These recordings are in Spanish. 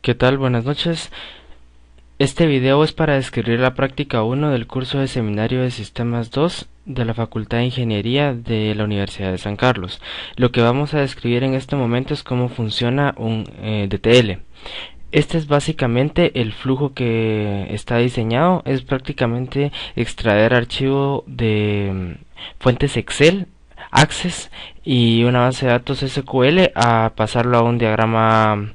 ¿Qué tal? Buenas noches. Este video es para describir la práctica 1 del curso de Seminario de Sistemas 2 de la Facultad de Ingeniería de la Universidad de San Carlos. Lo que vamos a describir en este momento es cómo funciona un DTL. Este es básicamente el flujo que está diseñado, es prácticamente extraer archivo de fuentes Excel, Access y una base de datos SQL a pasarlo a un diagrama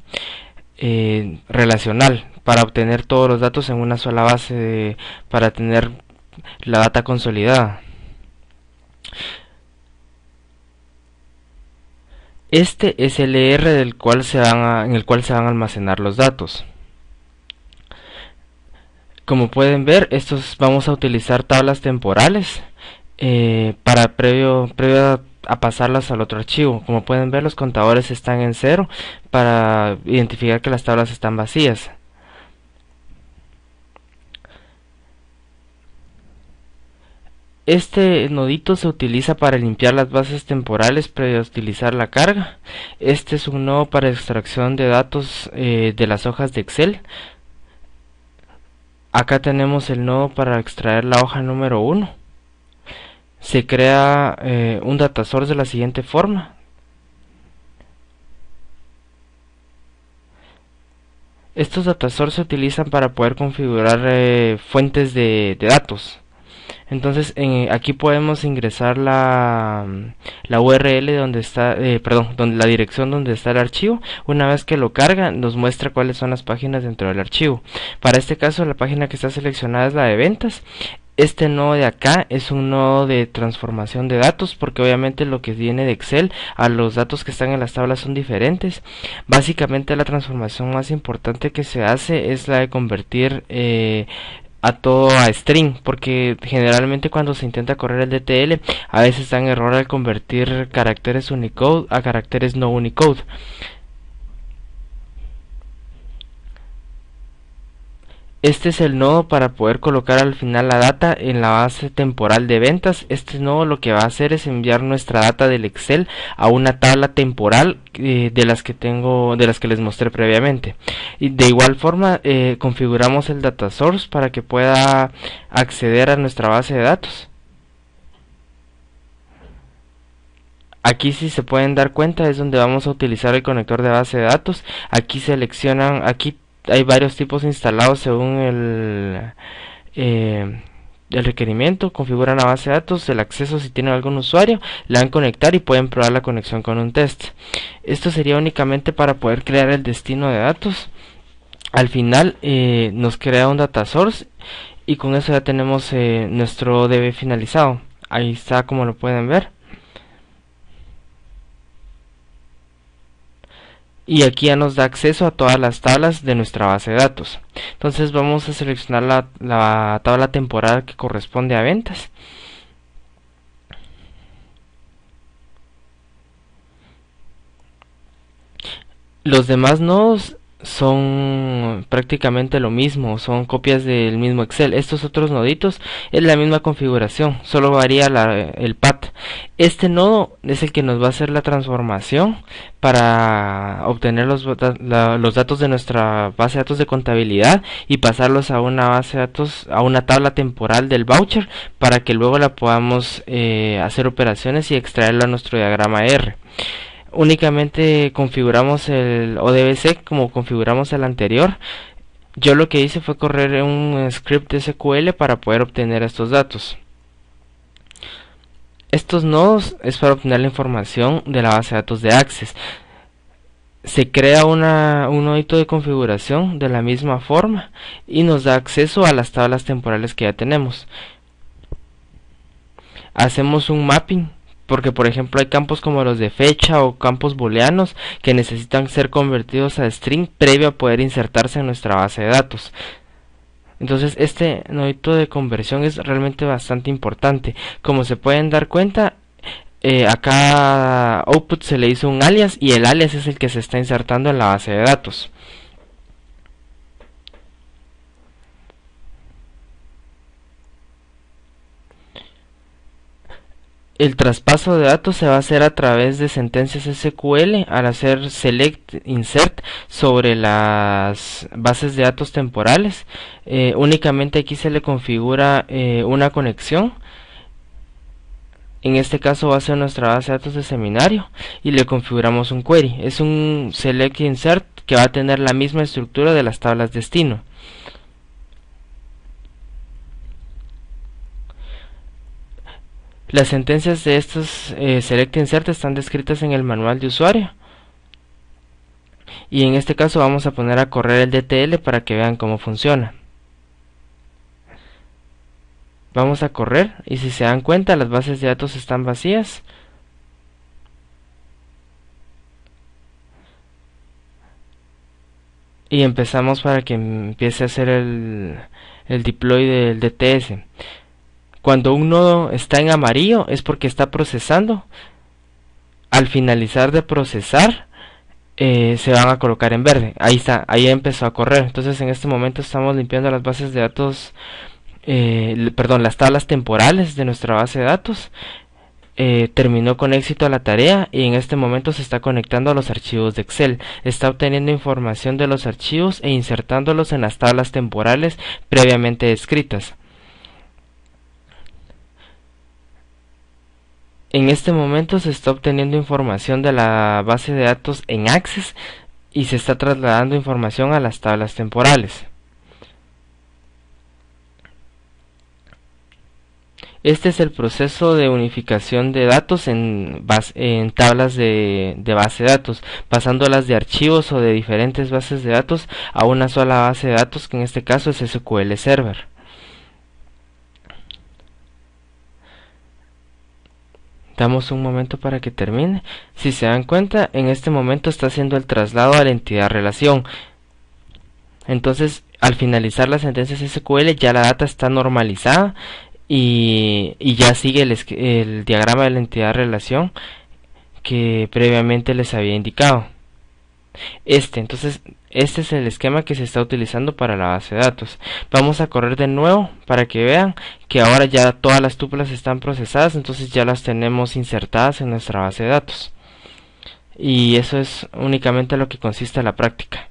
relacional para obtener todos los datos en una sola base para tener la data consolidada. Este es el ER en el cual se van a almacenar los datos. Como pueden ver, vamos a utilizar tablas temporales para previo a pasarlas al otro archivo. Como pueden ver, los contadores están en cero para identificar que las tablas están vacías. Este nodito se utiliza para limpiar las bases temporales previo a utilizar la carga. Este es un nodo para extracción de datos de las hojas de Excel. Acá tenemos el nodo para extraer la hoja número 1. Se crea un data source de la siguiente forma. Estos data source se utilizan para poder configurar fuentes de datos. Entonces aquí podemos ingresar la URL donde está, la dirección donde está el archivo. Una vez que lo carga, nos muestra cuáles son las páginas dentro del archivo. Para este caso, la página que está seleccionada es la de ventas. Este nodo de acá es un nodo de transformación de datos, porque obviamente lo que viene de Excel a los datos que están en las tablas son diferentes. Básicamente la transformación más importante que se hace es la de convertir a todo a string, porque generalmente cuando se intenta correr el DTL a veces dan error al convertir caracteres Unicode a caracteres no Unicode. Este es el nodo para poder colocar al final la data en la base temporal de ventas. Este nodo lo que va a hacer es enviar nuestra data del Excel a una tabla temporal de las que les mostré previamente. Y de igual forma configuramos el data source para que pueda acceder a nuestra base de datos. Aquí, si se pueden dar cuenta, es donde vamos a utilizar el conector de base de datos. Aquí hay varios tipos instalados según el requerimiento. Configuran la base de datos, el acceso si tienen algún usuario, le dan conectar y pueden probar la conexión con un test. Esto sería únicamente para poder crear el destino de datos. Al final nos crea un data source y con eso ya tenemos nuestro DB finalizado. Ahí está, como lo pueden ver. Y aquí ya nos da acceso a todas las tablas de nuestra base de datos. Entonces vamos a seleccionar la tabla temporal que corresponde a ventas. Los demás nodos son prácticamente lo mismo, son copias del mismo Excel. Estos otros noditos es la misma configuración, solo varía el path. Este nodo es el que nos va a hacer la transformación para obtener los datos de nuestra base de datos de contabilidad y pasarlos a una base de datos, a una tabla temporal del voucher para que luego la podamos hacer operaciones y extraerlo a nuestro diagrama R. Únicamente configuramos el ODBC como configuramos el anterior. Yo lo que hice fue correr un script de SQL para poder obtener estos datos. Estos nodos es para obtener la información de la base de datos de Access. Se crea un nodito de configuración de la misma forma y nos da acceso a las tablas temporales que ya tenemos. Hacemos un mapping porque por ejemplo hay campos como los de fecha o campos booleanos que necesitan ser convertidos a string previo a poder insertarse en nuestra base de datos. Entonces este nodito de conversión es realmente bastante importante. Como se pueden dar cuenta, a cada output se le hizo un alias y el alias es el que se está insertando en la base de datos. El traspaso de datos se va a hacer a través de sentencias SQL al hacer select insert sobre las bases de datos temporales. Únicamente aquí se le configura una conexión. En este caso va a ser nuestra base de datos de seminario y le configuramos un query. Es un select insert que va a tener la misma estructura de las tablas destino. Las sentencias de estos select insert están descritas en el manual de usuario. Y en este caso vamos a poner a correr el DTL para que vean cómo funciona. Vamos a correr y si se dan cuenta las bases de datos están vacías. Y empezamos para que empiece a hacer el deploy del DTS. Cuando un nodo está en amarillo es porque está procesando. Al finalizar de procesar se van a colocar en verde. Ahí está, ahí empezó a correr. Entonces en este momento estamos limpiando las bases de datos, las tablas temporales de nuestra base de datos. Terminó con éxito la tarea y en este momento se está conectando a los archivos de Excel. Está obteniendo información de los archivos e insertándolos en las tablas temporales previamente descritas. En este momento se está obteniendo información de la base de datos en Access y se está trasladando información a las tablas temporales. Este es el proceso de unificación de datos en tablas de base de datos, pasándolas de archivos o de diferentes bases de datos a una sola base de datos, que en este caso es SQL Server. Damos un momento para que termine. Si se dan cuenta, en este momento está haciendo el traslado a la entidad relación. Entonces, al finalizar las sentencias SQL, ya la data está normalizada y ya sigue el diagrama de la entidad relación que previamente les había indicado. Entonces, este es el esquema que se está utilizando para la base de datos. Vamos a correr de nuevo para que vean que ahora ya todas las tuplas están procesadas, entonces ya las tenemos insertadas en nuestra base de datos. Y eso es únicamente lo que consiste la práctica.